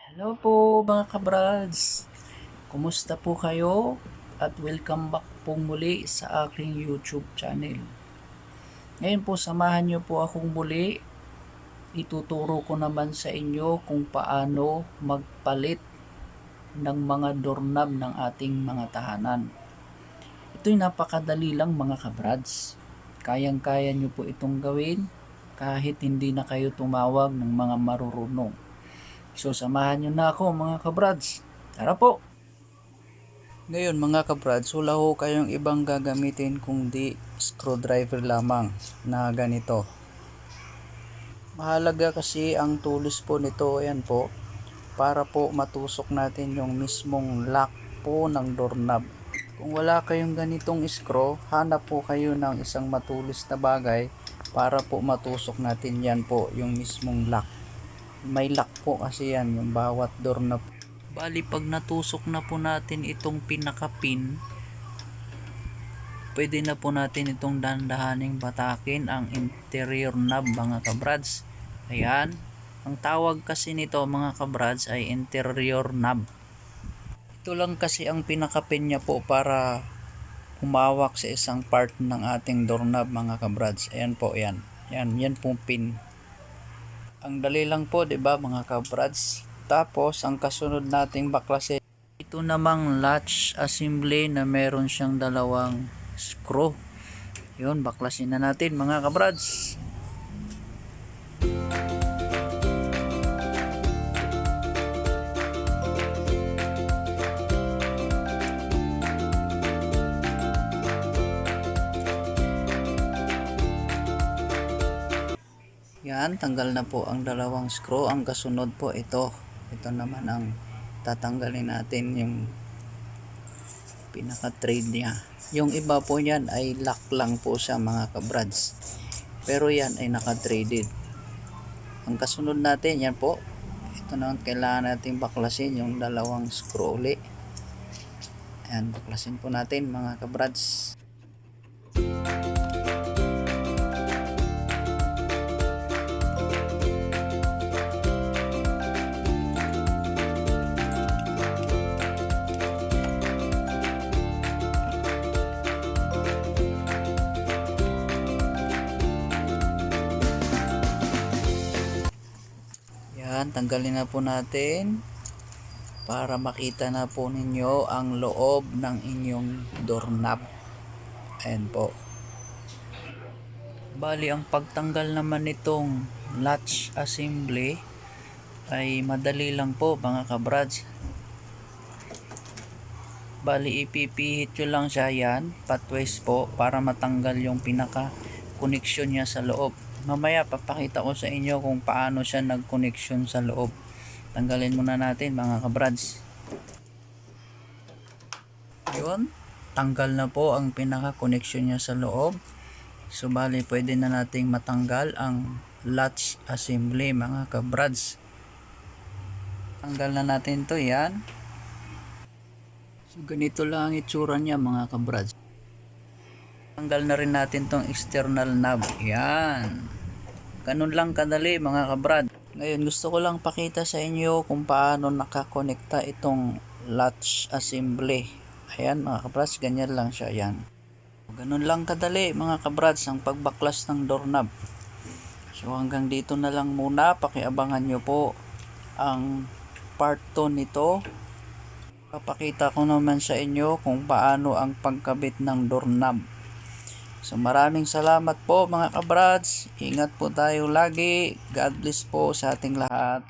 Hello po mga kabrads! Kumusta po kayo? At welcome back po muli sa aking YouTube channel. Ngayon po samahan niyo po akong muli. Ituturo ko naman sa inyo kung paano magpalit ng mga doorknob ng ating mga tahanan. Ito'y napakadali lang mga kabrads. Kayang-kaya niyo po itong gawin kahit hindi na kayo tumawag ng mga marurunong. So samahan nyo na ako mga kabrads. Tara po! Ngayon mga kabrads, wala ho kayong ibang gagamitin kundi screwdriver lamang na ganito. Mahalaga kasi ang tools po nito, ayan po, para po matusok natin yung mismong lock po ng doorknob. Kung wala kayong ganitong screw, hanap po kayo ng isang matulis na bagay para po matusok natin yan po, yung mismong lock. May lock po kasi yan, yung bawat doorknob. Bali pag natusok na po natin itong pinaka-pin, pwede na po natin itong dahan-dahaning batakin ang interior knob mga kabrads. Ayan, ang tawag kasi nito mga kabrads ay interior knob. Ito lang kasi ang pinaka-pin niya po para humawak sa isang part ng ating doorknob mga kabrads. Ayan po, yan. Yan pong pin. Ang dali lang po, 'di ba mga kabrads? Tapos ang kasunod nating baklasin, ito namang latch assembly na meron siyang dalawang screw. 'Yun, baklasin na natin mga kabrads. Yan, tanggal na po ang dalawang screw. Ang kasunod po ito. Ito naman ang tatanggalin natin, yung pinaka-thread niya. Yung iba po yan ay lock lang po siya mga kabrads. Pero yan ay naka-threaded. Ang kasunod natin, yan po. Ito naman kailangan natin baklasin yung dalawang screw uli. Ayan, baklasin po natin mga kabrads. Yan, tanggalin na po natin para makita na po ninyo ang loob ng inyong doorknob. Ayan po. Bali ang pagtanggal naman nitong latch assembly ay madali lang po mga kabrads. Bali ipipihit nyo lang siya, yan patways po, para matanggal yung pinaka connection niya sa loob. Mamaya papakita ko sa inyo kung paano siya nag-connection sa loob. Tanggalin muna natin mga kabrads. Yun, tanggal na po ang pinaka connection niya sa loob. So bali pwede na nating matanggal ang latch assembly mga kabrads. Tanggal na natin to, yan. So ganito lang ang itsura niya mga kabrads. Tanggal na rin natin tong external knob. Yan. Ganun lang kadali mga kabrad. Ngayon gusto ko lang pakita sa inyo kung paano nakakonekta itong latch assembly. Ayan mga kabrads, ganyan lang siya. Yan. Ganun lang kadali mga kabrads ang pagbaklas ng doorknob. So hanggang dito na lang muna. Pakiabangan nyo po ang part 2 nito. Papakita ko naman sa inyo kung paano ang pagkabit ng doorknob. So maraming salamat po mga kabrads. Ingat po tayo lagi. God bless po sa ating lahat.